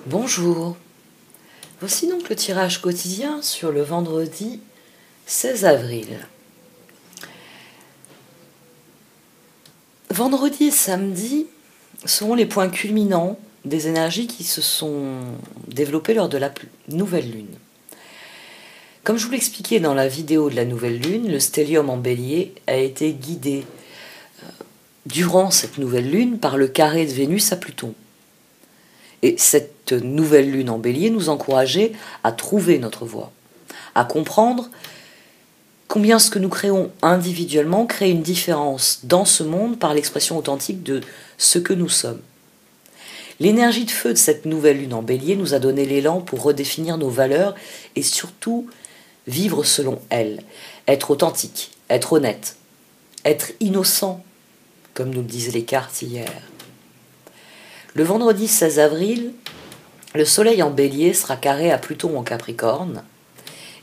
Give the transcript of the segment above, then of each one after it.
Bonjour, voici donc le tirage quotidien sur le vendredi 16 avril. Vendredi et samedi seront les points culminants des énergies qui se sont développées lors de la nouvelle lune. Comme je vous l'expliquais dans la vidéo de la nouvelle lune, le stellium en bélier a été guidé durant cette nouvelle lune par le carré de Vénus à Pluton. Et cette nouvelle lune en bélier nous encourageait à trouver notre voie, à comprendre combien ce que nous créons individuellement crée une différence dans ce monde par l'expression authentique de ce que nous sommes. L'énergie de feu de cette nouvelle lune en bélier nous a donné l'élan pour redéfinir nos valeurs et surtout vivre selon elles, être authentique, être honnête, être innocent, comme nous le disaient les cartes hier. Le vendredi 16 avril, le soleil en bélier sera carré à Pluton en Capricorne,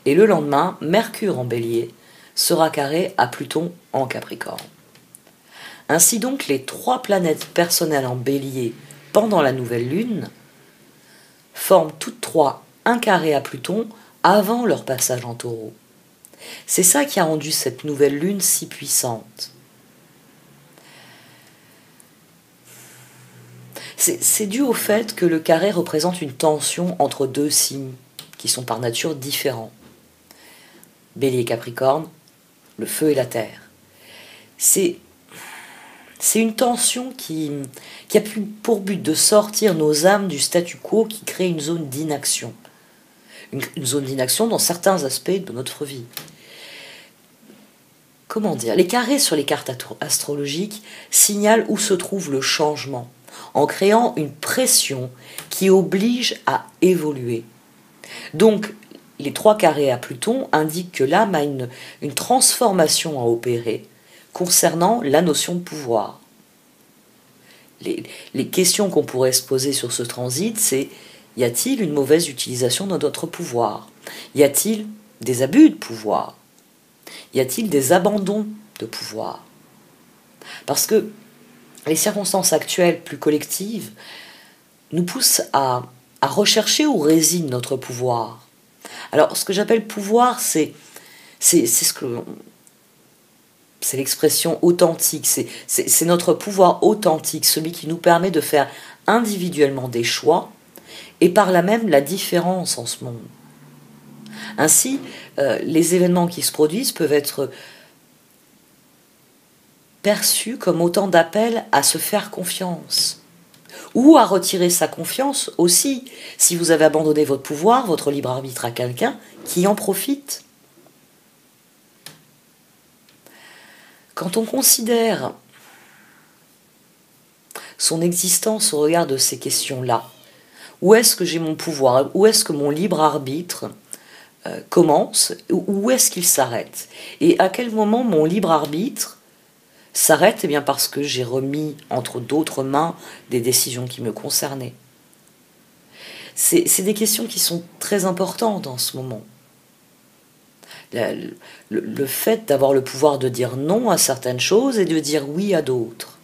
et le lendemain, Mercure en bélier sera carré à Pluton en Capricorne. Ainsi donc, les trois planètes personnelles en bélier pendant la nouvelle lune forment toutes trois un carré à Pluton avant leur passage en Taureau. C'est ça qui a rendu cette nouvelle lune si puissante. C'est dû au fait que le carré représente une tension entre deux signes qui sont par nature différents. Bélier et Capricorne, le feu et la terre. C'est une tension qui a pour but de sortir nos âmes du statu quo qui crée une zone d'inaction. Une zone d'inaction dans certains aspects de notre vie. Comment dire ? Les carrés sur les cartes astrologiques signalent où se trouve le changement, en créant une pression qui oblige à évoluer. Donc, les trois carrés à Pluton indiquent que l'âme a une transformation à opérer concernant la notion de pouvoir. Les questions qu'on pourrait se poser sur ce transit, c'est: y a-t-il une mauvaise utilisation de notre pouvoir ? Y a-t-il des abus de pouvoir ? Y a-t-il des abandons de pouvoir ? Parce que les circonstances actuelles plus collectives nous poussent à rechercher où réside notre pouvoir. Alors, ce que j'appelle pouvoir, c'est l'expression authentique, c'est notre pouvoir authentique, celui qui nous permet de faire individuellement des choix et par là même la différence en ce monde. Ainsi, les événements qui se produisent peuvent être perçus comme autant d'appels à se faire confiance ou à retirer sa confiance aussi si vous avez abandonné votre pouvoir, votre libre arbitre à quelqu'un qui en profite. Quand on considère son existence au regard de ces questions-là, où est-ce que j'ai mon pouvoir, où est-ce que mon libre arbitre commence, où est-ce qu'il s'arrête, et à quel moment mon libre arbitre s'arrête, eh bien parce que j'ai remis entre d'autres mains des décisions qui me concernaient. C'est des questions qui sont très importantes en ce moment. Le fait d'avoir le pouvoir de dire non à certaines choses et de dire oui à d'autres.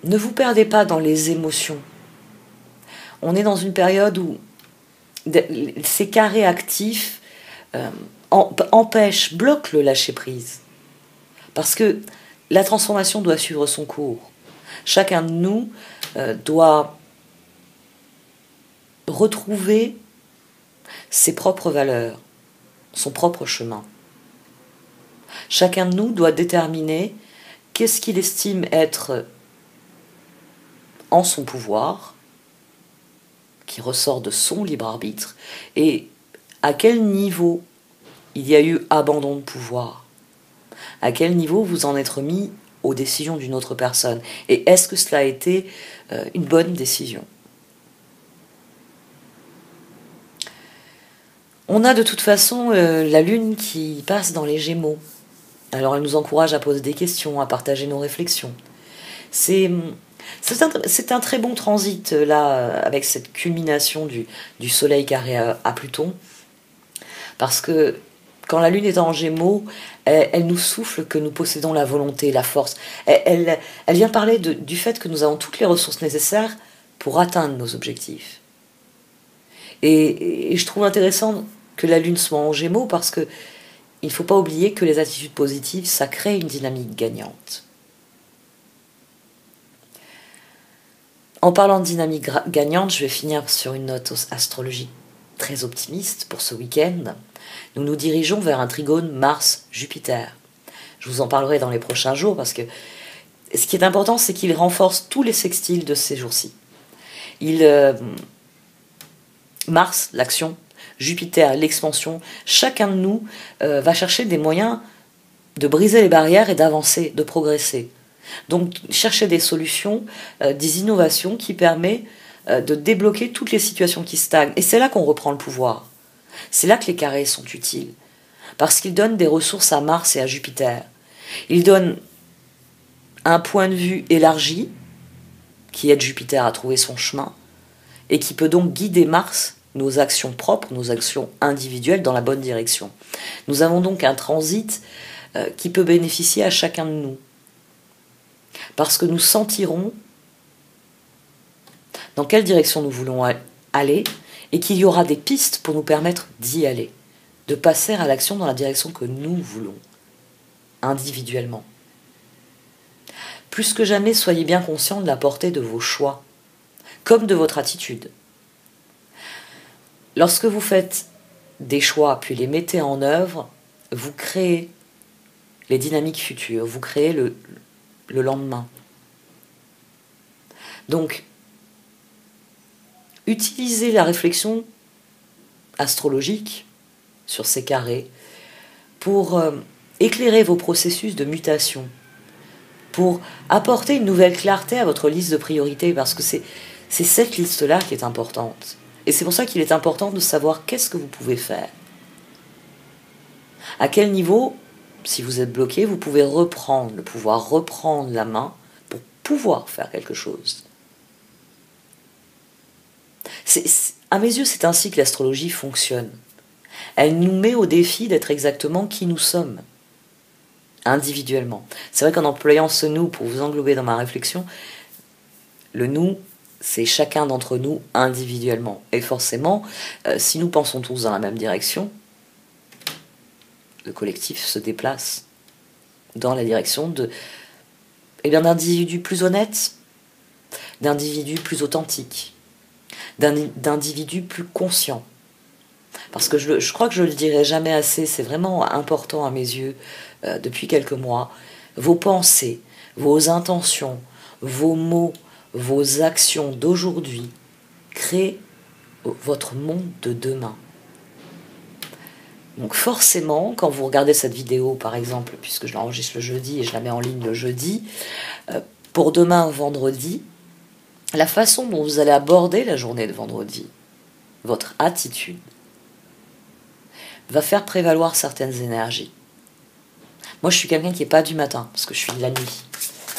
Ne vous perdez pas dans les émotions. On est dans une période où ces carrés actifs bloquent le lâcher-prise. Parce que la transformation doit suivre son cours. Chacun de nous doit retrouver ses propres valeurs, son propre chemin. Chacun de nous doit déterminer qu'est-ce qu'il estime être en son pouvoir, qui ressort de son libre arbitre, et à quel niveau il y a eu abandon de pouvoir, à quel niveau vous en êtes remis aux décisions d'une autre personne, et est-ce que cela a été une bonne décision. On a de toute façon la lune qui passe dans les Gémeaux, alors elle nous encourage à poser des questions, à partager nos réflexions. C'est un très bon transit là, avec cette culmination du soleil carré à Pluton, parce que quand la Lune est en Gémeaux, elle nous souffle que nous possédons la volonté, la force. Elle vient parler du fait que nous avons toutes les ressources nécessaires pour atteindre nos objectifs. Et je trouve intéressant que la Lune soit en Gémeaux parce que il ne faut pas oublier que les attitudes positives, ça crée une dynamique gagnante. En parlant de dynamique gagnante, je vais finir sur une note astrologique très optimiste pour ce week-end. Nous nous dirigeons vers un trigone Mars-Jupiter. Je vous en parlerai dans les prochains jours parce que ce qui est important, c'est qu'il renforce tous les sextiles de ces jours-ci. Mars, l'action, Jupiter, l'expansion, chacun de nous va chercher des moyens de briser les barrières et d'avancer, de progresser. Donc chercher des solutions, des innovations qui permettent de débloquer toutes les situations qui stagnent. Et c'est là qu'on reprend le pouvoir. C'est là que les carrés sont utiles. Parce qu'ils donnent des ressources à Mars et à Jupiter. Ils donnent un point de vue élargi, qui aide Jupiter à trouver son chemin, et qui peut donc guider Mars, nos actions propres, nos actions individuelles, dans la bonne direction. Nous avons donc un transit qui peut bénéficier à chacun de nous. Parce que nous sentirons dans quelle direction nous voulons aller et qu'il y aura des pistes pour nous permettre d'y aller, de passer à l'action dans la direction que nous voulons, individuellement. Plus que jamais, soyez bien conscients de la portée de vos choix, comme de votre attitude. Lorsque vous faites des choix puis les mettez en œuvre, vous créez les dynamiques futures, vous créez le lendemain. Donc, utilisez la réflexion astrologique sur ces carrés pour éclairer vos processus de mutation, pour apporter une nouvelle clarté à votre liste de priorités, parce que c'est cette liste-là qui est importante. Et c'est pour ça qu'il est important de savoir qu'est-ce que vous pouvez faire. À quel niveau, si vous êtes bloqué, vous pouvez reprendre la main pour pouvoir faire quelque chose. À mes yeux, c'est ainsi que l'astrologie fonctionne. Elle nous met au défi d'être exactement qui nous sommes, individuellement. C'est vrai qu'en employant ce « nous » pour vous englober dans ma réflexion, le « nous », c'est chacun d'entre nous individuellement. Et forcément, si nous pensons tous dans la même direction, le collectif se déplace dans la direction d'individus plus honnêtes, d'individus plus authentiques, d'individus plus conscients. Parce que je crois que je le dirai jamais assez, c'est vraiment important à mes yeux, depuis quelques mois, vos pensées, vos intentions, vos mots, vos actions d'aujourd'hui créent votre monde de demain. Donc forcément, quand vous regardez cette vidéo, par exemple, puisque je l'enregistre le jeudi et je la mets en ligne le jeudi, pour demain, vendredi, la façon dont vous allez aborder la journée de vendredi, votre attitude, va faire prévaloir certaines énergies. Moi, je suis quelqu'un qui n'est pas du matin, parce que je suis de la nuit.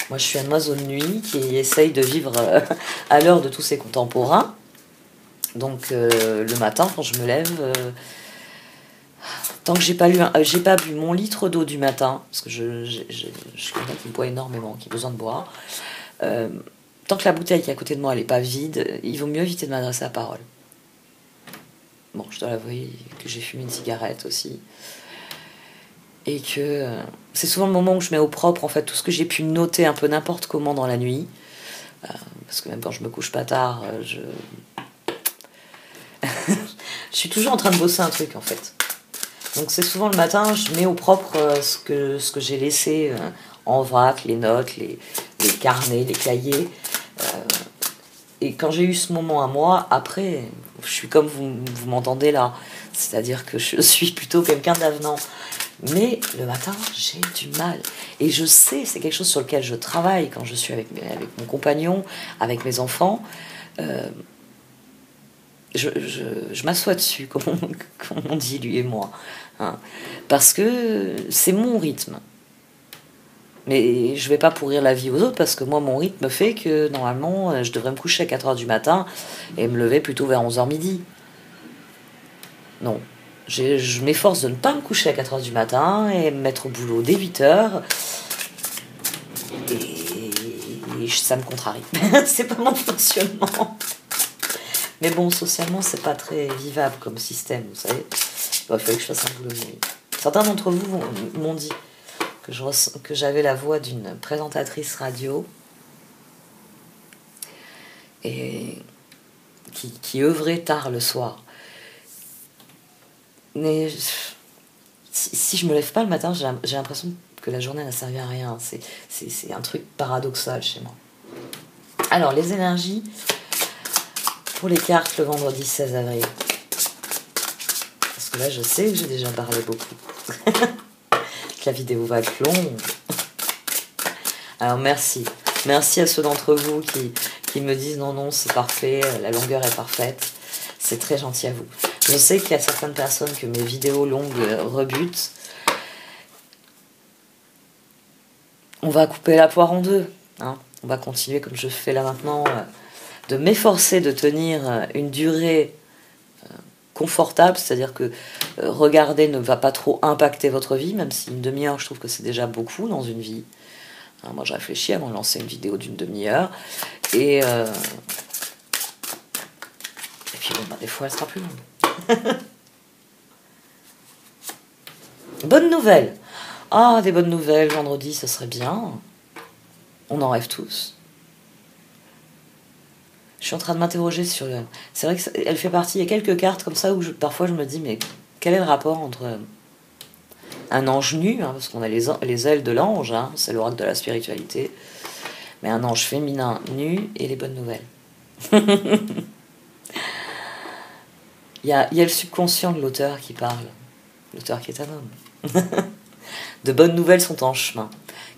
Moi, je suis un oiseau de nuit qui essaye de vivre à l'heure de tous ses contemporains. Donc, le matin, quand je me lève, tant que j'ai pas bu mon litre d'eau du matin, parce que je suis quelqu'un qui boit énormément, qui a besoin de boire, tant que la bouteille qui est à côté de moi, elle n'est pas vide, il vaut mieux éviter de m'adresser la parole. Bon, je dois l'avouer que j'ai fumé une cigarette aussi. Et que c'est souvent le moment où je mets au propre en fait tout ce que j'ai pu noter un peu n'importe comment dans la nuit. Parce que même quand je me couche pas tard, je suis toujours en train de bosser un truc en fait. Donc c'est souvent le matin, je mets au propre ce que j'ai laissé en vrac, les notes, les carnets, les cahiers. Et quand j'ai eu ce moment à moi, après, je suis comme vous m'entendez là. C'est-à-dire que je suis plutôt quelqu'un d'avenant. Mais le matin, j'ai du mal. Et je sais, c'est quelque chose sur lequel je travaille quand je suis avec mon compagnon, avec mes enfants. Je m'assois dessus, comme on dit lui et moi. Hein. Parce que c'est mon rythme. Mais je ne vais pas pourrir la vie aux autres parce que moi, mon rythme fait que normalement, je devrais me coucher à 4h du matin et me lever plutôt vers 11h midi. Non. Je m'efforce de ne pas me coucher à 4 heures du matin et me mettre au boulot dès 8 heures. Et ça me contrarie. C'est pas mon fonctionnement. Mais bon, socialement, c'est pas très vivable comme système, vous savez. Bon, il fallait que je fasse un boulot de nuit. Certains d'entre vous m'ont dit que j'avais la voix d'une présentatrice radio et qui œuvrait tard le soir. Mais si je me lève pas le matin, j'ai l'impression que la journée n'a servi à rien. C'est un truc paradoxal chez moi. Alors, les énergies pour les cartes le vendredi 16 avril. Parce que là, je sais que j'ai déjà parlé beaucoup. Que la vidéo va être longue. Alors, merci. Merci à ceux d'entre vous qui me disent non, c'est parfait, la longueur est parfaite. C'est très gentil à vous. Je sais qu'il y a certaines personnes que mes vidéos longues rebutent. On va couper la poire en deux. Hein. On va continuer comme je fais là maintenant, de m'efforcer de tenir une durée confortable, c'est-à-dire que regarder ne va pas trop impacter votre vie, même si une demi-heure, je trouve que c'est déjà beaucoup dans une vie. Alors moi, je réfléchis avant de lancer une vidéo d'une demi-heure. Et puis, bon, des fois, elle sera plus longue. Bonne nouvelle. Ah, des bonnes nouvelles, vendredi, ça serait bien. On en rêve tous. Je suis en train de m'interroger sur le... C'est vrai qu'elle fait partie, il y a quelques cartes comme ça où parfois je me dis, mais quel est le rapport entre un ange nu, hein, parce qu'on a les ailes de l'ange, hein, c'est l'oracle de la spiritualité, mais un ange féminin nu et les bonnes nouvelles. Il y a le subconscient de l'auteur qui parle, l'auteur qui est un homme. De bonnes nouvelles sont en chemin.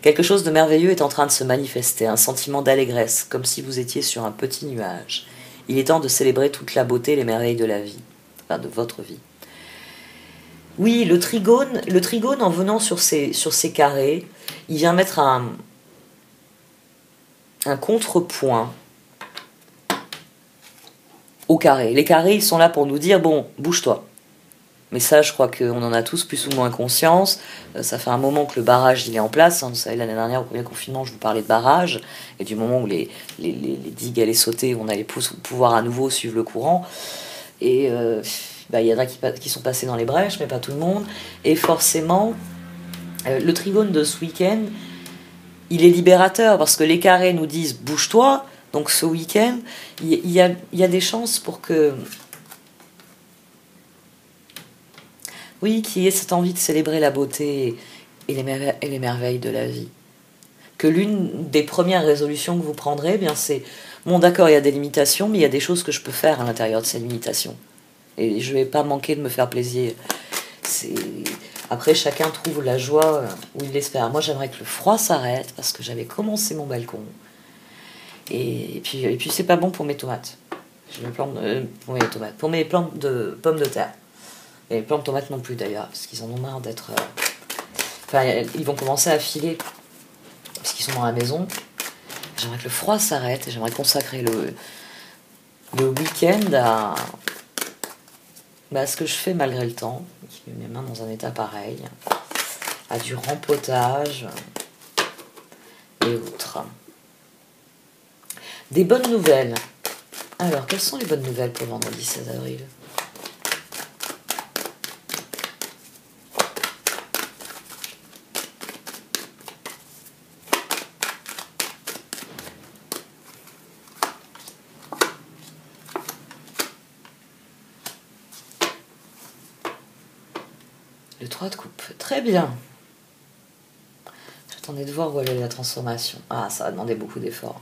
Quelque chose de merveilleux est en train de se manifester, un sentiment d'allégresse, comme si vous étiez sur un petit nuage. Il est temps de célébrer toute la beauté et les merveilles de la vie, enfin de votre vie. Oui, le trigone en venant sur ces carrés, il vient mettre un contrepoint au carré. Les carrés, ils sont là pour nous dire, bon, bouge-toi. Mais ça, je crois qu'on en a tous plus ou moins conscience. Ça fait un moment que le barrage il est en place. Hein. Vous savez, l'année dernière, au premier confinement, je vous parlais de barrage. Et du moment où les digues allaient sauter, on allait pouvoir à nouveau suivre le courant. Et il y en a qui sont passés dans les brèches, mais pas tout le monde. Et forcément, le trigone de ce week-end, il est libérateur. Parce que les carrés nous disent « bouge-toi ». Donc ce week-end, il y a des chances pour que... Oui, qui ait cette envie de célébrer la beauté et les merveilles de la vie. Que l'une des premières résolutions que vous prendrez, bien c'est, bon d'accord, il y a des limitations, mais il y a des choses que je peux faire à l'intérieur de ces limitations. Et je ne vais pas manquer de me faire plaisir. Après, chacun trouve la joie où il l'espère. Moi, j'aimerais que le froid s'arrête, parce que j'avais commencé mon balcon. Et puis c'est pas bon pour mes tomates. Pour mes plantes de pommes de terre. Et les plants de tomates non plus d'ailleurs, parce qu'ils en ont marre d'être... Enfin, ils vont commencer à filer, parce qu'ils sont dans la maison. J'aimerais que le froid s'arrête, et j'aimerais consacrer le week-end à ce que je fais malgré le temps, qui met mes mains dans un état pareil, à du rempotage et autres. Des bonnes nouvelles. Alors, quelles sont les bonnes nouvelles pour le vendredi 16 avril ? Le 3 de coupe, très bien. J'attendais de voir où allait la transformation. Ah, ça va demander beaucoup d'efforts.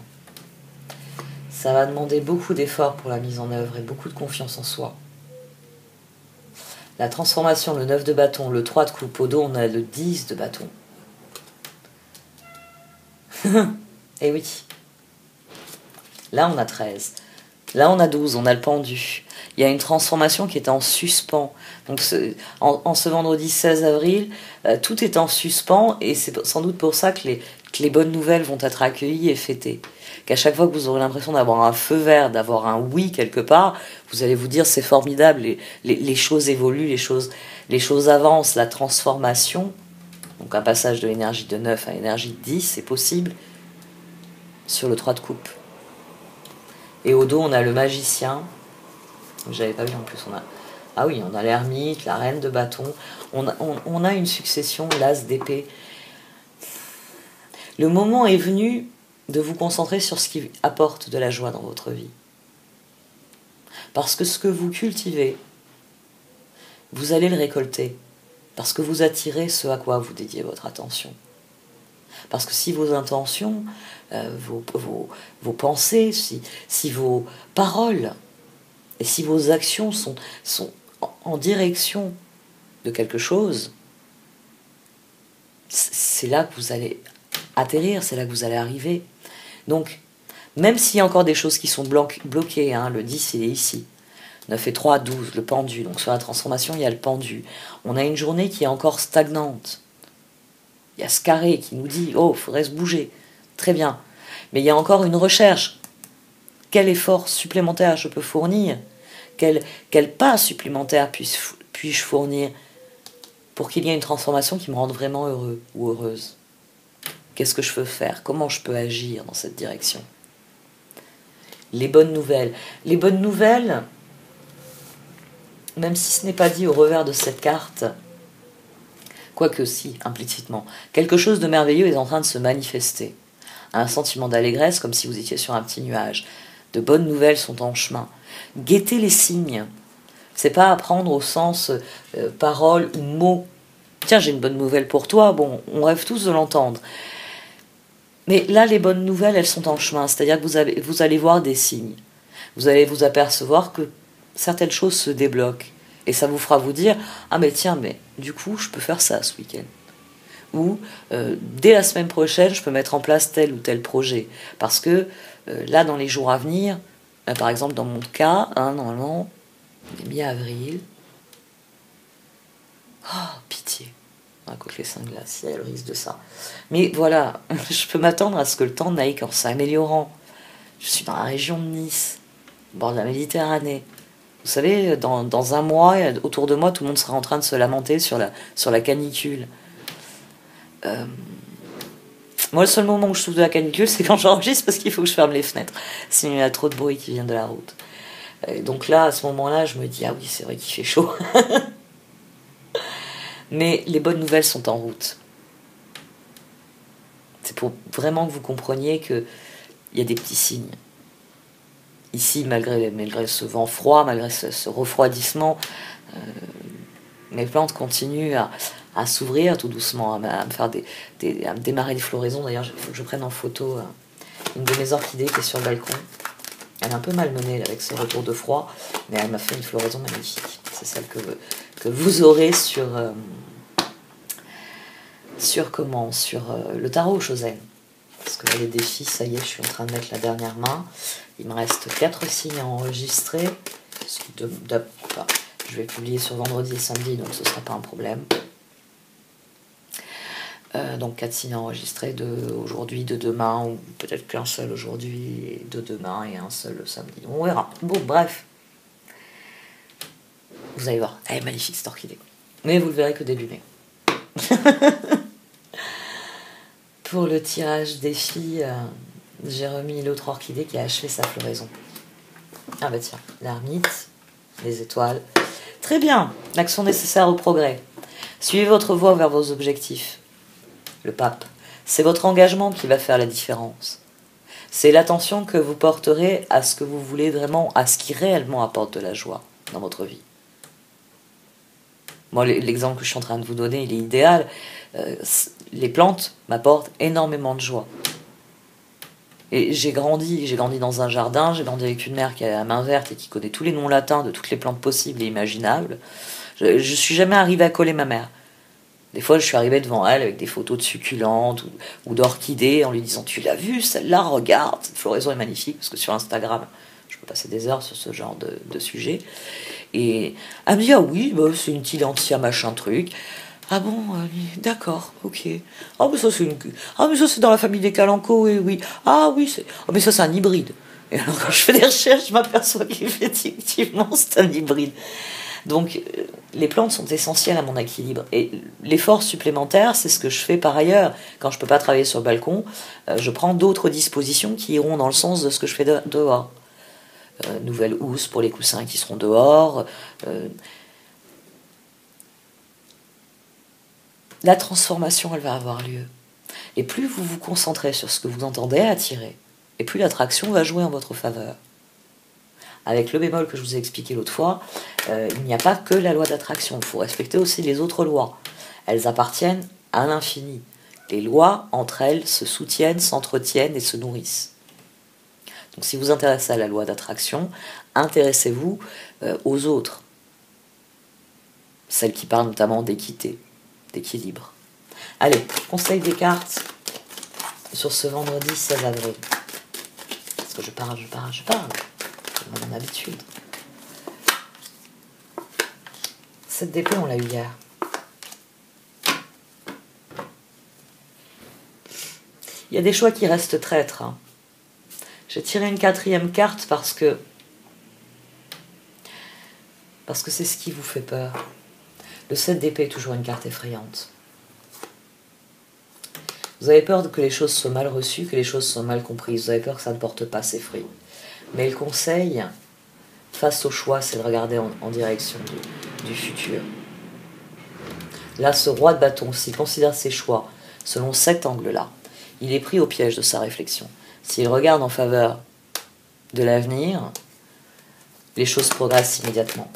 Ça va demander beaucoup d'efforts pour la mise en œuvre et beaucoup de confiance en soi. La transformation, le 9 de bâton, le 3 de coupe, au dos, on a le 10 de bâton. Et oui. Là, on a 13. Là, on a 12, on a le pendu. Il y a une transformation qui est en suspens. Donc, en ce vendredi 16 avril, tout est en suspens et c'est sans doute pour ça que que les bonnes nouvelles vont être accueillies et fêtées. Qu'à chaque fois que vous aurez l'impression d'avoir un feu vert, d'avoir un oui quelque part, vous allez vous dire c'est formidable, les choses évoluent, les choses avancent, la transformation, donc un passage de l'énergie de 9 à l'énergie de 10, c'est possible sur le 3 de coupe. Et au dos, on a le magicien, j'avais pas vu en plus, ah oui, on a l'ermite, la reine de bâton, on a une succession, l'as d'épée. Le moment est venu de vous concentrer sur ce qui apporte de la joie dans votre vie. Parce que ce que vous cultivez, vous allez le récolter. Parce que vous attirez ce à quoi vous dédiez votre attention. Parce que si vos intentions, vos pensées, si vos paroles et si vos actions sont en direction de quelque chose, c'est là que vous allez atterrir, c'est là que vous allez arriver. Donc, même s'il y a encore des choses qui sont bloquées, hein, le 10 il est ici, 9 et 3, 12, le pendu, donc sur la transformation il y a le pendu. On a une journée qui est encore stagnante. Il y a ce carré qui nous dit, oh, il faudrait se bouger, très bien. Mais il y a encore une recherche. Quel effort supplémentaire je peux fournir ? Quel pas supplémentaire puis-je fournir pour qu'il y ait une transformation qui me rende vraiment heureux ou heureuse ? Qu'est-ce que je peux faire ? Comment je peux agir dans cette direction ? Les bonnes nouvelles. Les bonnes nouvelles, même si ce n'est pas dit au revers de cette carte, quoique si, implicitement, quelque chose de merveilleux est en train de se manifester. Un sentiment d'allégresse, comme si vous étiez sur un petit nuage. De bonnes nouvelles sont en chemin. Guettez les signes. C'est pas à prendre au sens parole ou mot. Tiens, j'ai une bonne nouvelle pour toi. Bon, on rêve tous de l'entendre. Mais là, les bonnes nouvelles, elles sont en chemin. C'est-à-dire que vous allez voir des signes. Vous allez vous apercevoir que certaines choses se débloquent. Et ça vous fera vous dire, ah mais tiens, mais du coup, je peux faire ça ce week-end. Ou, dès la semaine prochaine, je peux mettre en place tel ou tel projet. Parce que, là, dans les jours à venir, par exemple, dans mon cas, hein, normalement, on est mi-avril. Oh, pitié. À côté les 5 glaces, il y a le risque de ça. Mais voilà, je peux m'attendre à ce que le temps n'aille qu'en s'améliorant. Je suis dans la région de Nice, au bord de la Méditerranée. Vous savez, dans un mois, autour de moi, tout le monde sera en train de se lamenter sur la canicule. Moi, le seul moment où je souffre de la canicule, c'est quand j'enregistre parce qu'il faut que je ferme les fenêtres. Sinon, il y a trop de bruit qui vient de la route. Et donc là, à ce moment-là, je me dis, ah oui, c'est vrai qu'il fait chaud. Mais les bonnes nouvelles sont en route. C'est pour vraiment que vous compreniez qu'il y a des petits signes. Ici, malgré ce vent froid, malgré ce refroidissement, mes plantes continuent à s'ouvrir tout doucement, à me démarrer des floraisons. D'ailleurs, il faut que je prenne en photo une de mes orchidées qui est sur le balcon. Elle est un peu malmenée avec ses retours de froid, mais elle m'a fait une floraison magnifique. C'est celle que vous aurez sur le tarot Chosen. Parce que là, les défis, ça y est, je suis en train de mettre la dernière main. Il me reste 4 signes à enregistrer. Je vais publier sur vendredi et samedi, donc ce ne sera pas un problème. Donc 4 signes à enregistrer, aujourd'hui, de demain, ou peut-être qu'un seul aujourd'hui, et de demain et un seul le samedi. On verra. Bon, bref. Vous allez voir, elle est magnifique cette orchidée. Mais vous le verrez que début mai. Pour le tirage défi, j'ai remis l'autre orchidée qui a achevé sa floraison. Ah bah tiens, l'ermite, les étoiles. Très bien, l'action nécessaire au progrès. Suivez votre voie vers vos objectifs. Le pape, c'est votre engagement qui va faire la différence. C'est l'attention que vous porterez à ce que vous voulez vraiment, à ce qui réellement apporte de la joie dans votre vie. Moi, l'exemple que je suis en train de vous donner, il est idéal. Les plantes m'apportent énormément de joie. Et j'ai grandi dans un jardin, j'ai grandi avec une mère qui a la main verte et qui connaît tous les noms latins de toutes les plantes possibles et imaginables. Je suis jamais arrivée à coller ma mère. Des fois, je suis arrivée devant elle avec des photos de succulentes ou d'orchidées en lui disant « Tu l'as vue, celle-là, regarde, cette floraison est magnifique » parce que sur Instagram, je peux passer des heures sur ce genre de sujet. Et elle me dit « Ah oui, bah, c'est une tilantia machin truc ». Ah bon, d'accord, ok. Ah mais ça c'est ah mais ça c'est dans la famille des Calanco, oui, oui. Ah oui, ah mais ça c'est un hybride. Et alors quand je fais des recherches, je m'aperçois qu'effectivement c'est un hybride. Donc les plantes sont essentielles à mon équilibre. Et l'effort supplémentaire, c'est ce que je fais par ailleurs. Quand je ne peux pas travailler sur le balcon, je prends d'autres dispositions qui iront dans le sens de ce que je fais dehors. Nouvelle housse pour les coussins qui seront dehors. La transformation, elle va avoir lieu. Et plus vous vous concentrez sur ce que vous entendez attirer, et plus l'attraction va jouer en votre faveur. Avec le bémol que je vous ai expliqué l'autre fois, il n'y a pas que la loi d'attraction, il faut respecter aussi les autres lois. Elles appartiennent à l'infini. Les lois, entre elles, se soutiennent, s'entretiennent et se nourrissent. Donc si vous vous intéressez à la loi d'attraction, intéressez-vous aux autres. Celles qui parlent notamment d'équité, d'équilibre. Allez, conseil des cartes sur ce vendredi 16 avril. Parce que je parle. C'est mon habitude. 7 d'épée, on l'a eu hier. Il y a des choix qui restent traîtres. Hein. J'ai tiré une 4e carte parce que c'est ce qui vous fait peur. Le 7 d'épée est toujours une carte effrayante. Vous avez peur que les choses soient mal reçues, que les choses soient mal comprises. Vous avez peur que ça ne porte pas ses fruits. Mais le conseil, face au choix, c'est de regarder en direction du futur. Là, ce roi de bâton, s'il considère ses choix selon cet angle-là, il est pris au piège de sa réflexion. S'il regarde en faveur de l'avenir, les choses progressent immédiatement.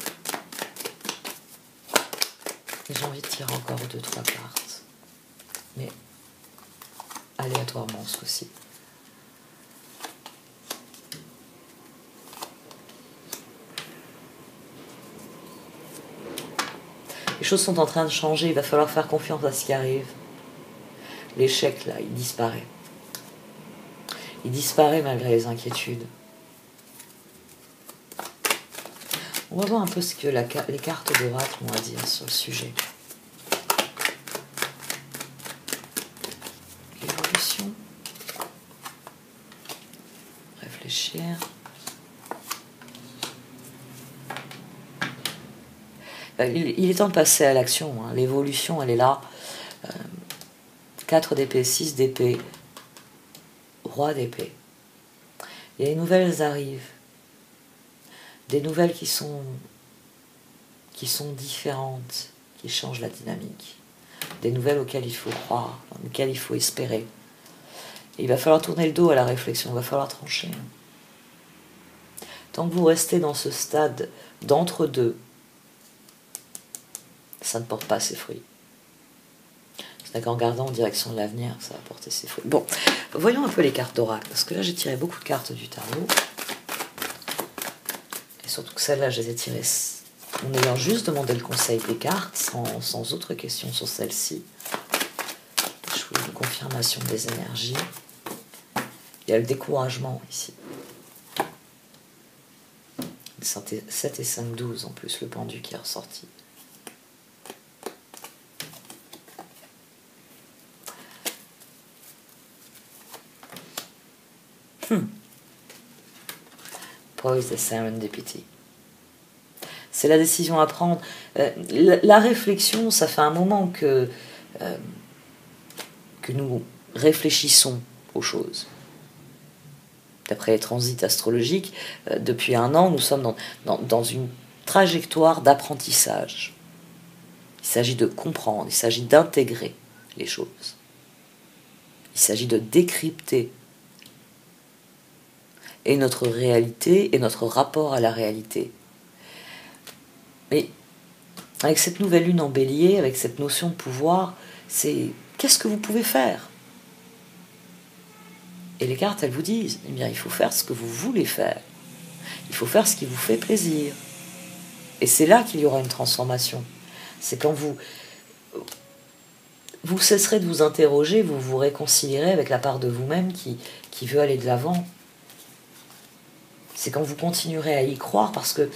J'ai envie de tirer encore 2-3 cartes. Mais aléatoirement ce coup-ci. Les choses sont en train de changer, il va falloir faire confiance à ce qui arrive. L'échec, là, il disparaît. Il disparaît malgré les inquiétudes. On va voir un peu ce que les cartes d'oracle ont à dire sur le sujet. L'évolution. Réfléchir. Il est temps de passer à l'action. Hein. L'évolution, elle est là. 4 d'épée, 6 d'épée, roi d'épée. Et les nouvelles arrivent. Des nouvelles qui sont différentes, qui changent la dynamique. Des nouvelles auxquelles il faut croire, auxquelles il faut espérer. Et il va falloir tourner le dos à la réflexion, il va falloir trancher. Tant que vous restez dans ce stade d'entre-deux, ça ne porte pas ses fruits. C'est qu'en regardant en direction de l'avenir, ça va porter ses fruits. Bon, voyons un peu les cartes d'oracle, parce que là j'ai tiré beaucoup de cartes du tarot. Et surtout que celles-là, je les ai tirées en ayant juste demandé le conseil des cartes, sans autre question sur celle-ci. Je voulais une confirmation des énergies. Il y a le découragement ici. 7 et 5, 12 en plus, le pendu qui est ressorti. Poise et serendipity. C'est la décision à prendre. La réflexion, ça fait un moment que nous réfléchissons aux choses. D'après les transits astrologiques, depuis 1 an, nous sommes dans une trajectoire d'apprentissage. Il s'agit de comprendre, il s'agit d'intégrer les choses. Il s'agit de décrypter et notre réalité et notre rapport à la réalité. Mais avec cette nouvelle lune en bélier, avec cette notion de pouvoir, c'est qu'est-ce que vous pouvez faire? Et les cartes, elles vous disent, eh bien, il faut faire ce que vous voulez faire. Il faut faire ce qui vous fait plaisir. Et c'est là qu'il y aura une transformation. C'est quand vous cesserez de vous interroger, vous vous réconcilierez avec la part de vous-même qui veut aller de l'avant. C'est quand vous continuerez à y croire, parce que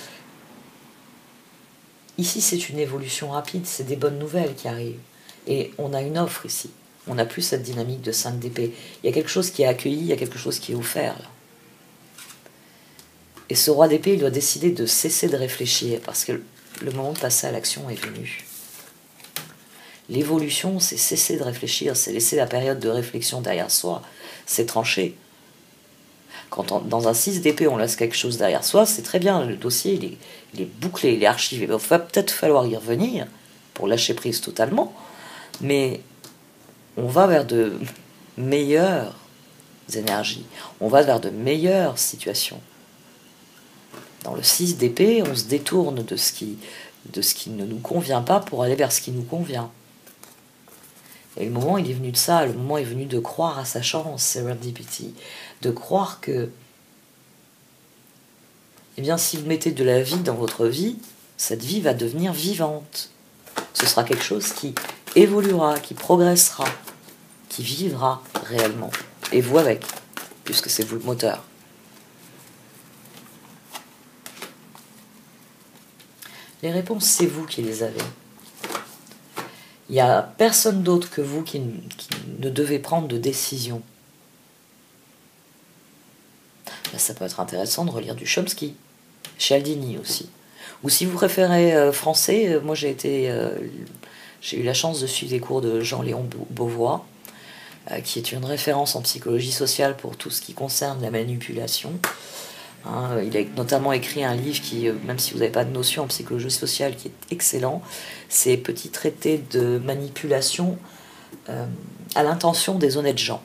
ici c'est une évolution rapide, c'est des bonnes nouvelles qui arrivent. Et on a une offre ici. On n'a plus cette dynamique de 5 d'épée. Il y a quelque chose qui est accueilli, il y a quelque chose qui est offert là. Et ce roi d'épée, il doit décider de cesser de réfléchir, parce que le moment de passer à l'action est venu. L'évolution, c'est cesser de réfléchir, c'est laisser la période de réflexion derrière soi, c'est trancher. Quand dans un 6 d'épée, on laisse quelque chose derrière soi, c'est très bien, le dossier, il est bouclé, il est archivé. Il va peut-être falloir y revenir pour lâcher prise totalement, mais on va vers de meilleures énergies, on va vers de meilleures situations. Dans le 6 d'épée, on se détourne de ce qui ne nous convient pas pour aller vers ce qui nous convient. Et le moment, il est venu de ça, le moment est venu de croire à sa chance, serendipity, de croire que, eh bien, si vous mettez de la vie dans votre vie, cette vie va devenir vivante. Ce sera quelque chose qui évoluera, qui progressera, qui vivra réellement. Et vous avec, puisque c'est vous le moteur. Les réponses, c'est vous qui les avez. Il n'y a personne d'autre que vous qui ne devez prendre de décision. Ben, ça peut être intéressant de relire du Chomsky, Cialdini aussi. Ou si vous préférez français, moi j'ai eu la chance de suivre des cours de Jean-Léon Beauvois, qui est une référence en psychologie sociale pour tout ce qui concerne la manipulation. Il a notamment écrit un livre qui, même si vous n'avez pas de notion en psychologie sociale, qui est excellent, c'est Petit traité de manipulation à l'intention des honnêtes gens.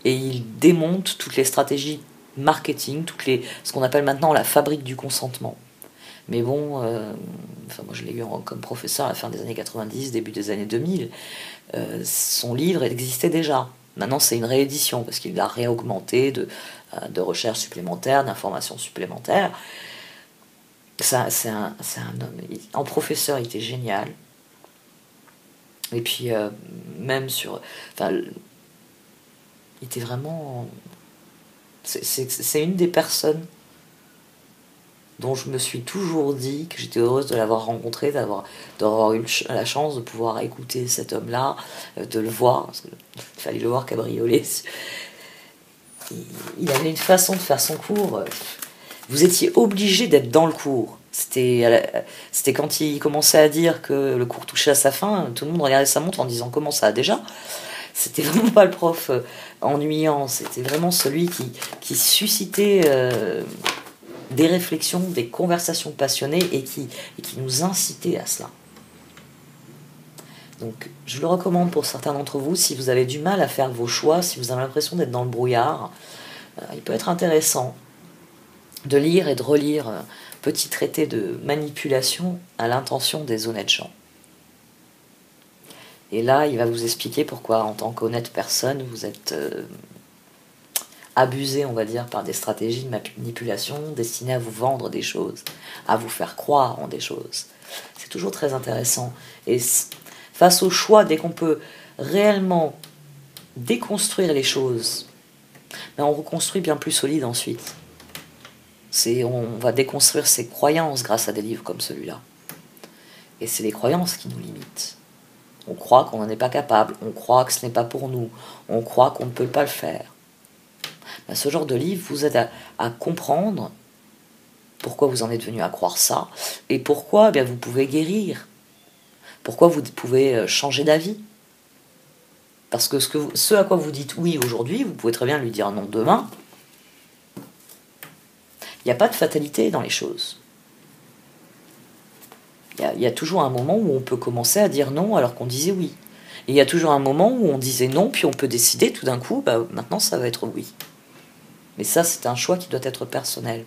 Et il démonte toutes les stratégies marketing, ce qu'on appelle maintenant la fabrique du consentement. Mais bon, moi je l'ai eu comme professeur à la fin des années 90, début des années 2000, son livre existait déjà. Maintenant c'est une réédition, parce qu'il l'a réaugmenté de recherches supplémentaires, d'informations supplémentaires. C'est un homme, en professeur il était génial. Et puis même il était vraiment... C'est une des personnes dont je me suis toujours dit que j'étais heureuse de l'avoir rencontré, d'avoir eu la chance de pouvoir écouter cet homme-là, de le voir, parce qu'il fallait le voir cabrioler. Il avait une façon de faire son cours. Vous étiez obligé d'être dans le cours. C'était quand il commençait à dire que le cours touchait à sa fin, tout le monde regardait sa montre en disant comment ça a déjà. C'était vraiment pas le prof ennuyant, c'était vraiment celui qui suscitait des réflexions, des conversations passionnées et qui nous incitait à cela. Donc je le recommande pour certains d'entre vous, si vous avez du mal à faire vos choix, si vous avez l'impression d'être dans le brouillard, il peut être intéressant de lire et de relire Petit traité de manipulation à l'intention des honnêtes gens. Et là, il va vous expliquer pourquoi, en tant qu'honnête personne, vous êtes abusé, on va dire, par des stratégies de manipulation destinées à vous vendre des choses, à vous faire croire en des choses. C'est toujours très intéressant. Et face au choix, dès qu'on peut réellement déconstruire les choses, on reconstruit bien plus solide ensuite. On va déconstruire ses croyances grâce à des livres comme celui-là. Et c'est les croyances qui nous limitent. On croit qu'on n'en est pas capable, on croit que ce n'est pas pour nous, on croit qu'on ne peut pas le faire. Ce genre de livre vous aide à comprendre pourquoi vous en êtes venu à croire ça, et pourquoi vous pouvez guérir, pourquoi vous pouvez changer d'avis. Parce que ce à quoi vous dites oui aujourd'hui, vous pouvez très bien lui dire non demain. Il n'y a pas de fatalité dans les choses. Il y a toujours un moment où on peut commencer à dire non alors qu'on disait oui. Et il y a toujours un moment où on disait non, puis on peut décider tout d'un coup, maintenant ça va être oui. Mais ça, c'est un choix qui doit être personnel.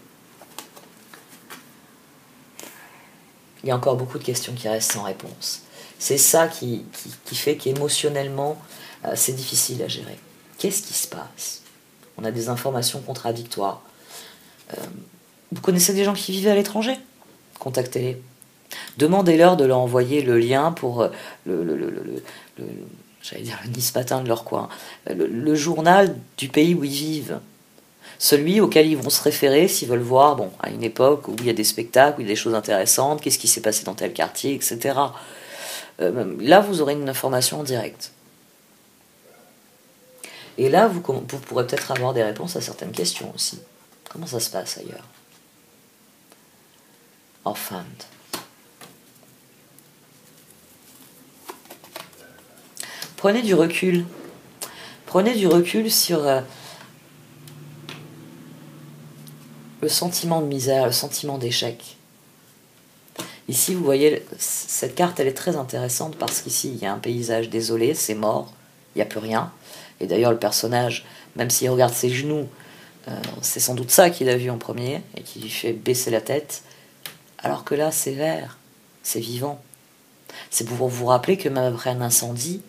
Il y a encore beaucoup de questions qui restent sans réponse. C'est ça qui fait qu'émotionnellement, c'est difficile à gérer. Qu'est-ce qui se passe? On a des informations contradictoires. Vous connaissez des gens qui vivent à l'étranger? Contactez-les. Demandez-leur de leur envoyer le lien pour j'allais dire le Nice Matin de leur coin, le journal du pays où ils vivent. Celui auquel ils vont se référer s'ils veulent voir, à une époque où il y a des spectacles, où il y a des choses intéressantes, qu'est-ce qui s'est passé dans tel quartier, etc. là, vous aurez une information en direct. Et là, vous pourrez peut-être avoir des réponses à certaines questions aussi. Comment ça se passe ailleurs? Enfin. Prenez du recul. Prenez du recul sur le sentiment de misère, le sentiment d'échec. Ici, vous voyez, cette carte, elle est très intéressante parce qu'ici, il y a un paysage désolé, c'est mort, il n'y a plus rien. Et d'ailleurs, le personnage, même s'il regarde ses genoux, c'est sans doute ça qu'il a vu en premier et qui lui fait baisser la tête. Alors que là, c'est vert, c'est vivant. C'est pour vous rappeler que même après un incendie,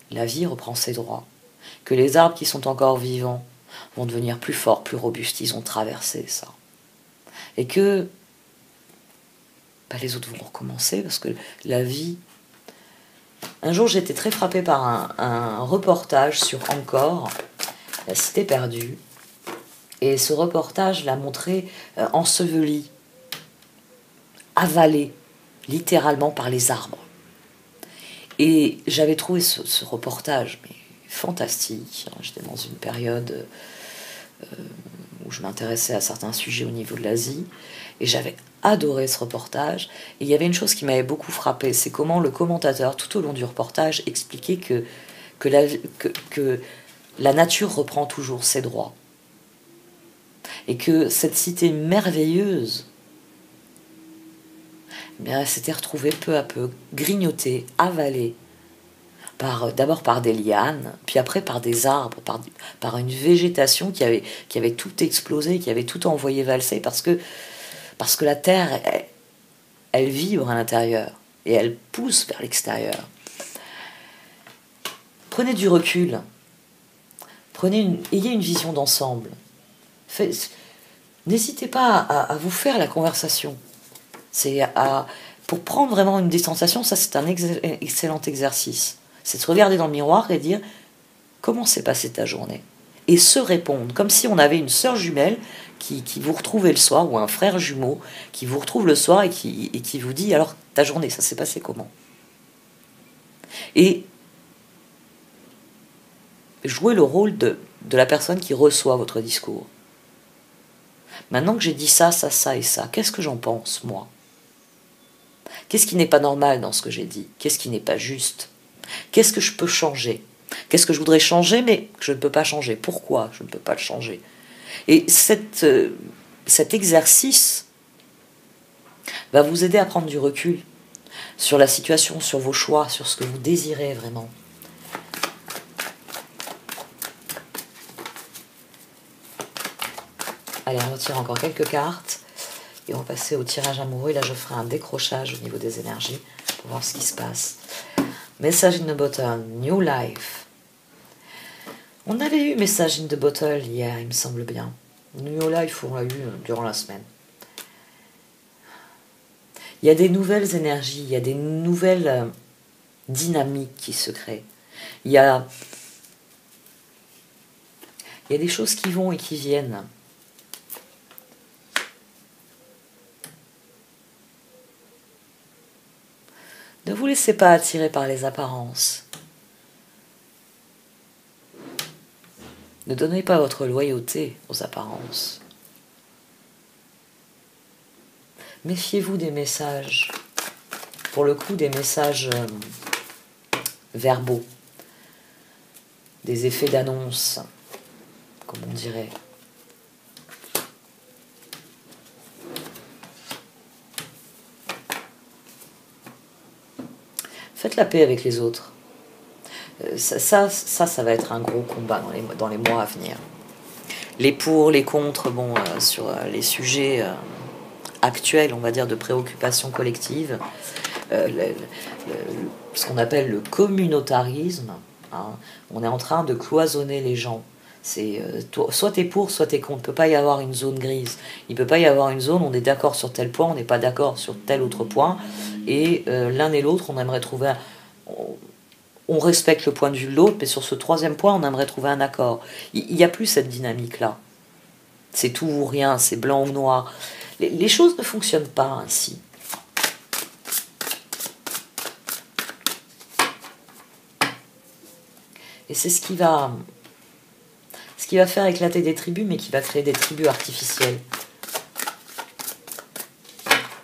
la vie reprend ses droits. Que les arbres qui sont encore vivants vont devenir plus forts, plus robustes. Ils ont traversé ça. Et que les autres vont recommencer parce que la vie... Un jour, j'étais très frappée par un reportage sur Encore, la cité perdue. Et ce reportage l'a montré enseveli, avalé, littéralement par les arbres. Et j'avais trouvé ce reportage mais fantastique. J'étais dans une période où je m'intéressais à certains sujets au niveau de l'Asie. Et j'avais adoré ce reportage. Et il y avait une chose qui m'avait beaucoup frappée, c'est comment le commentateur, tout au long du reportage, expliquait que la nature reprend toujours ses droits. Et que cette cité merveilleuse, elle s'était retrouvée peu à peu, grignotée, avalée, d'abord par des lianes, puis après par des arbres, par une végétation qui avait tout explosé, qui avait tout envoyé valser, parce que la terre, elle vibre à l'intérieur, et elle pousse vers l'extérieur. Prenez du recul, ayez une vision d'ensemble. N'hésitez pas à vous faire la conversation. Pour prendre vraiment une distanciation, ça c'est un excellent exercice. C'est de se regarder dans le miroir et dire comment s'est passée ta journée. Et se répondre, comme si on avait une sœur jumelle qui vous retrouvait le soir, ou un frère jumeau qui vous retrouve le soir et qui vous dit alors ta journée, ça s'est passé comment? Et jouez le rôle de la personne qui reçoit votre discours. Maintenant que j'ai dit ça, ça, ça et ça, qu'est-ce que j'en pense, moi? Qu'est-ce qui n'est pas normal dans ce que j'ai dit? Qu'est-ce qui n'est pas juste? Qu'est-ce que je peux changer? Qu'est-ce que je voudrais changer, mais que je ne peux pas changer? Pourquoi je ne peux pas le changer? Et cet exercice va vous aider à prendre du recul sur la situation, sur vos choix, sur ce que vous désirez vraiment. Allez, on retire encore quelques cartes et on va passer au tirage amoureux. Et là, je ferai un décrochage au niveau des énergies pour voir ce qui se passe. Message in the bottle, New Life. On avait eu Message in the bottle hier, il me semble bien. New Life, on l'a eu durant la semaine. Il y a des nouvelles énergies, il y a des nouvelles dynamiques qui se créent. Il y a des choses qui vont et qui viennent. Ne vous laissez pas attirer par les apparences. Ne donnez pas votre loyauté aux apparences. Méfiez-vous des messages. Pour le coup, des messages verbaux. Des effets d'annonce, comme on dirait. Faites la paix avec les autres. Ça va être un gros combat dans les mois à venir. Les pour, les contre, sur les sujets actuels, on va dire, de préoccupation collective, ce qu'on appelle le communautarisme, hein, on est en train de cloisonner les gens. Soit t'es pour, soit t'es contre. Il ne peut pas y avoir une zone grise. Il ne peut pas y avoir une zone, on est d'accord sur tel point, on n'est pas d'accord sur tel autre point. Et l'un et l'autre, on aimerait trouver... On respecte le point de vue de l'autre, mais sur ce troisième point, on aimerait trouver un accord. Il n'y a plus cette dynamique-là. C'est tout ou rien, c'est blanc ou noir. Les choses ne fonctionnent pas ainsi. Et c'est ce qui va faire éclater des tribus, mais qui va créer des tribus artificielles.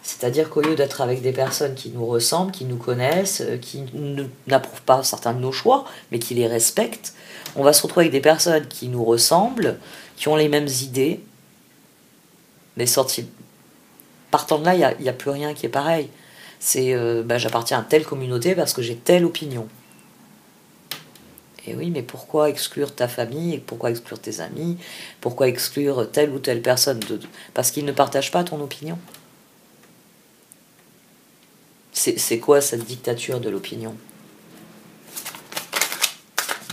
C'est-à-dire qu'au lieu d'être avec des personnes qui nous ressemblent, qui nous connaissent, qui n'approuvent pas certains de nos choix, mais qui les respectent, on va se retrouver avec des personnes qui nous ressemblent, qui ont les mêmes idées, mais partant de là, il n'y a plus rien qui est pareil. C'est j'appartiens à telle communauté parce que j'ai telle opinion. Et oui, mais pourquoi exclure ta famille, et pourquoi exclure tes amis, pourquoi exclure telle ou telle personne parce qu'ils ne partagent pas ton opinion? C'est quoi cette dictature de l'opinion?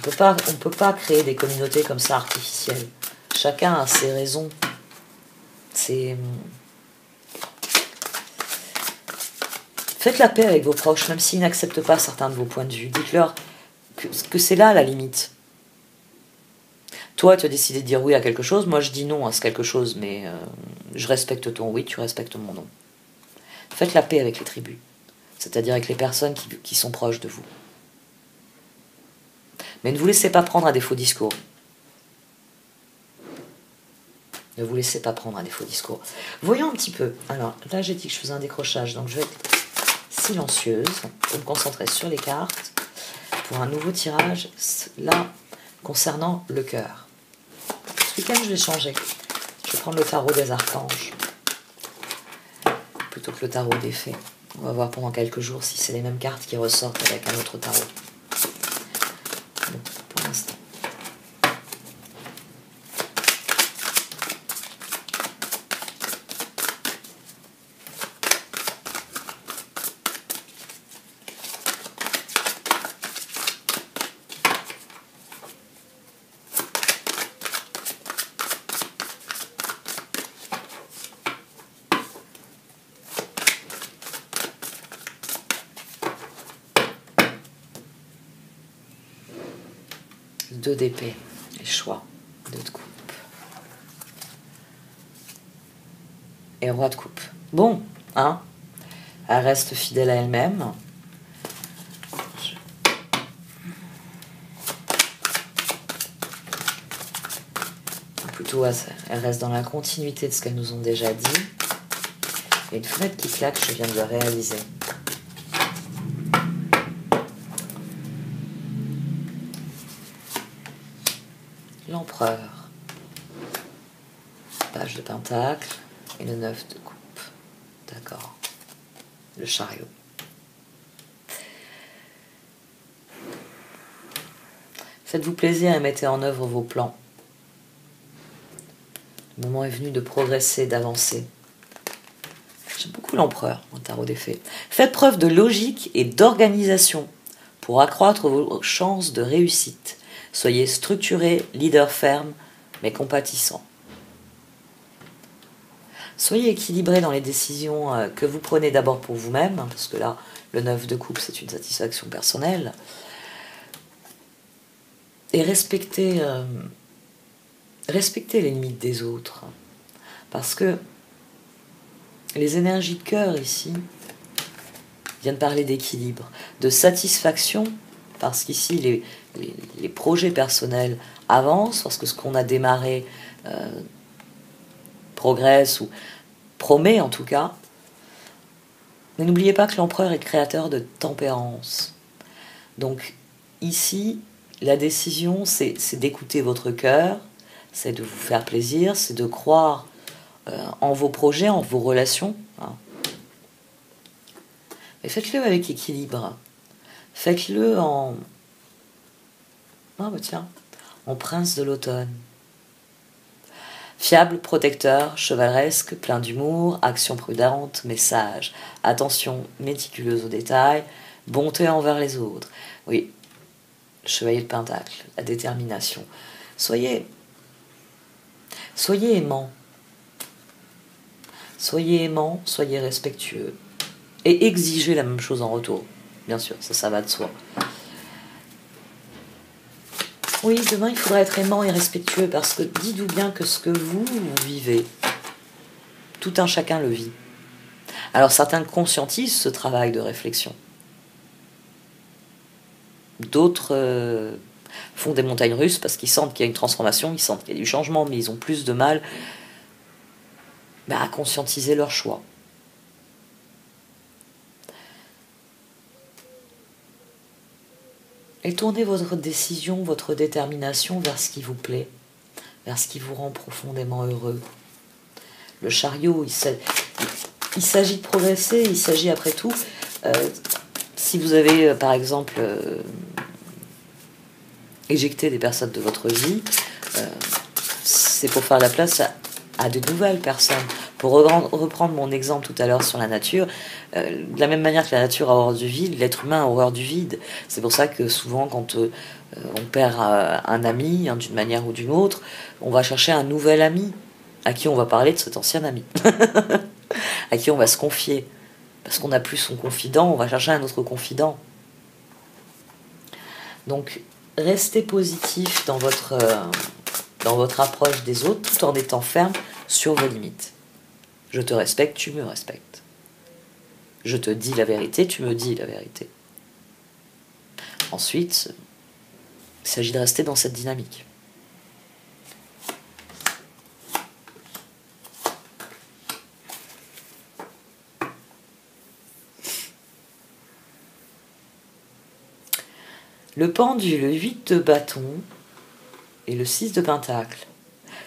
On peut pas créer des communautés comme ça artificielles. Chacun a ses raisons. Faites la paix avec vos proches, même s'ils n'acceptent pas certains de vos points de vue. Dites-leur que c'est là la limite. Toi, tu as décidé de dire oui à quelque chose, moi je dis non à ce quelque chose, mais je respecte ton oui, tu respectes mon non. Faites la paix avec les tribus, c'est-à-dire avec les personnes qui sont proches de vous. Mais ne vous laissez pas prendre à des faux discours. Ne vous laissez pas prendre à des faux discours. Voyons un petit peu. Alors, là, j'ai dit que je faisais un décrochage, donc je vais être silencieuse pour me concentrer sur les cartes pour un nouveau tirage, là, concernant le cœur. Ce week-end, je vais changer. Je vais prendre le tarot des archanges plutôt que le tarot des fées. On va voir pendant quelques jours si c'est les mêmes cartes qui ressortent avec un autre tarot. Bon, pour l'instant. Deux d'épée, les choix, deux de coupe. Et roi de coupe. Bon, hein, elle reste fidèle à elle-même. Plutôt, elle reste dans la continuité de ce qu'elles nous ont déjà dit. Et une fenêtre qui claque, je viens de le réaliser. L'empereur, page de pentacle et le 9 de coupe. D'accord. Le chariot. Faites-vous plaisir et mettez en œuvre vos plans. Le moment est venu de progresser, d'avancer. J'aime beaucoup l'empereur, au tarot des fées. Faites preuve de logique et d'organisation pour accroître vos chances de réussite. Soyez structuré, leader ferme, mais compatissant. Soyez équilibré dans les décisions que vous prenez d'abord pour vous-même, parce que là, le 9 de coupe, c'est une satisfaction personnelle. Et respectez les limites des autres. Parce que les énergies de cœur ici viennent parler d'équilibre, de satisfaction, parce qu'ici, les projets personnels avancent, parce que ce qu'on a démarré progresse, ou promet en tout cas. Mais n'oubliez pas que l'empereur est créateur de tempérance. Donc ici, la décision, c'est d'écouter votre cœur, c'est de vous faire plaisir, c'est de croire en vos projets, en vos relations. Hein. Mais faites-le avec équilibre. Faites-le en prince de l'automne. Fiable, protecteur, chevaleresque, plein d'humour, action prudente, mais sage, attention méticuleuse aux détails, bonté envers les autres. Oui, chevalier de pentacle, la détermination. Soyez aimant. Soyez aimant, soyez respectueux. Et exigez la même chose en retour. Bien sûr, ça va de soi. Oui, demain, il faudra être aimant et respectueux, parce que dites-vous bien que ce que vous vivez, tout un chacun le vit. Alors certains conscientisent ce travail de réflexion. D'autres font des montagnes russes parce qu'ils sentent qu'il y a une transformation, ils sentent qu'il y a du changement, mais ils ont plus de mal à conscientiser leur choix. Et tournez votre décision, votre détermination vers ce qui vous plaît, vers ce qui vous rend profondément heureux. Le chariot, il s'agit de progresser, il s'agit après tout, si vous avez par exemple éjecté des personnes de votre vie, c'est pour faire la place à de nouvelles personnes. Pour reprendre mon exemple tout à l'heure sur la nature, de la même manière que la nature a horreur du vide, l'être humain a horreur du vide. C'est pour ça que souvent quand on perd un ami, d'une manière ou d'une autre, on va chercher un nouvel ami, à qui on va parler de cet ancien ami, à qui on va se confier. Parce qu'on n'a plus son confident, on va chercher un autre confident. Donc, restez positif dans votre approche des autres, tout en étant ferme sur vos limites. Je te respecte, tu me respectes. Je te dis la vérité, tu me dis la vérité. Ensuite, il s'agit de rester dans cette dynamique. Le pendule, le 8 de bâton et le 6 de pentacle.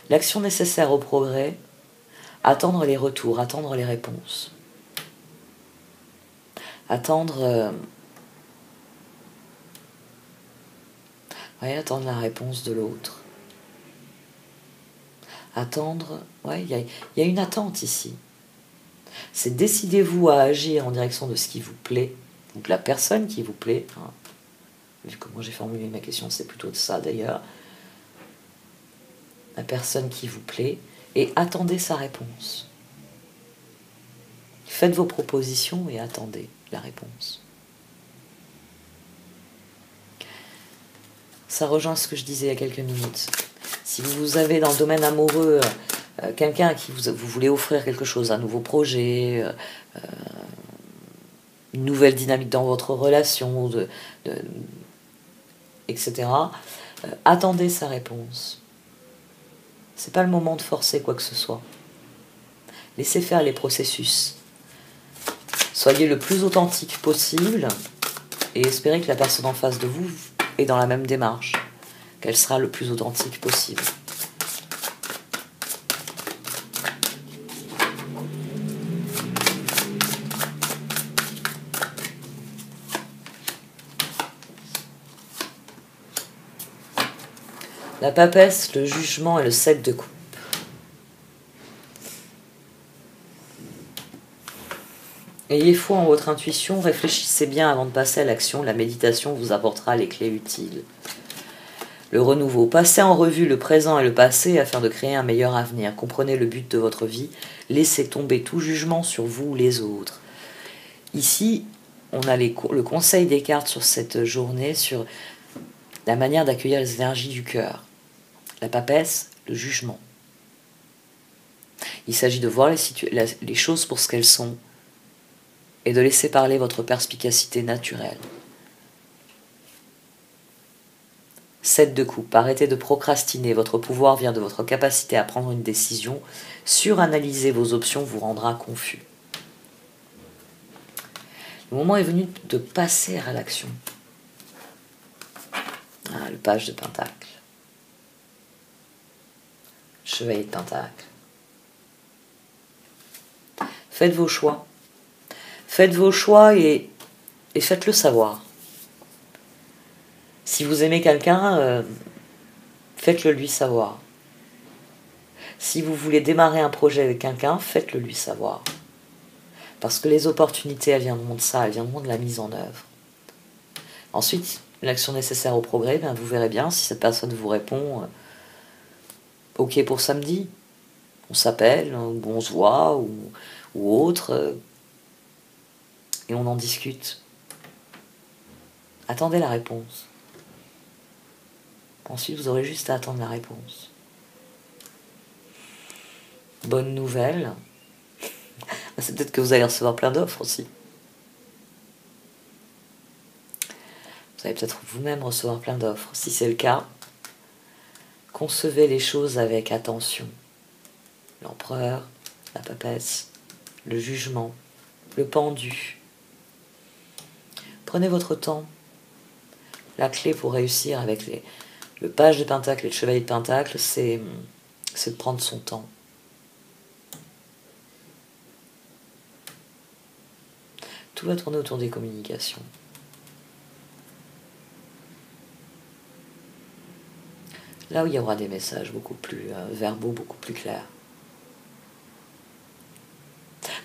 L'action nécessaire au progrès, attendre les retours, attendre les réponses. Attendre la réponse de l'autre. Attendre, il y a une attente ici. C'est décidez-vous à agir en direction de ce qui vous plaît, ou de la personne qui vous plaît. Vu comment j'ai formulé ma question, c'est plutôt de ça d'ailleurs. La personne qui vous plaît, et attendez sa réponse. Faites vos propositions et attendez la réponse. Ça rejoint ce que je disais il y a quelques minutes. Si vous avez dans le domaine amoureux quelqu'un à qui vous voulez offrir quelque chose, un nouveau projet, une nouvelle dynamique dans votre relation, etc., attendez sa réponse. C'est pas le moment de forcer quoi que ce soit. Laissez faire les processus. Soyez le plus authentique possible et espérez que la personne en face de vous est dans la même démarche, qu'elle sera le plus authentique possible. La papesse, le jugement et le 7 de coupe. Ayez foi en votre intuition, réfléchissez bien avant de passer à l'action, la méditation vous apportera les clés utiles. Le renouveau, passez en revue le présent et le passé afin de créer un meilleur avenir. Comprenez le but de votre vie, laissez tomber tout jugement sur vous ou les autres. Ici, on a le conseil des cartes sur cette journée, sur la manière d'accueillir les énergies du cœur. La papesse, le jugement. Il s'agit de voir les choses pour ce qu'elles sont et de laisser parler votre perspicacité naturelle. 7 de coupe, arrêtez de procrastiner, votre pouvoir vient de votre capacité à prendre une décision, suranalyser vos options vous rendra confus. Le moment est venu de passer à l'action. Le page de pentacle. Chevalier de pentacle. Faites vos choix. Faites vos choix et faites-le savoir. Si vous aimez quelqu'un, faites-le lui savoir. Si vous voulez démarrer un projet avec quelqu'un, faites-le lui savoir. Parce que les opportunités, elles viendront de ça, elles viendront de la mise en œuvre. Ensuite, l'action nécessaire au progrès, vous verrez bien si cette personne vous répond OK pour samedi, on s'appelle, ou on se voit, ou autre, et on en discute. Attendez la réponse. Ensuite, vous aurez juste à attendre la réponse. Bonne nouvelle, c'est peut-être que vous allez recevoir plein d'offres aussi. Vous allez peut-être vous-même recevoir plein d'offres. Si c'est le cas, concevez les choses avec attention. L'empereur, la papesse, le jugement, le pendu. Prenez votre temps. La clé pour réussir avec le page de pentacle et le chevalier de pentacle, c'est de prendre son temps. Tout va tourner autour des communications. Là où il y aura des messages beaucoup plus verbaux, beaucoup plus clairs.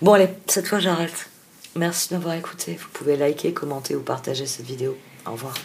Bon allez, cette fois j'arrête. Merci de m'avoir écouté. Vous pouvez liker, commenter ou partager cette vidéo. Au revoir.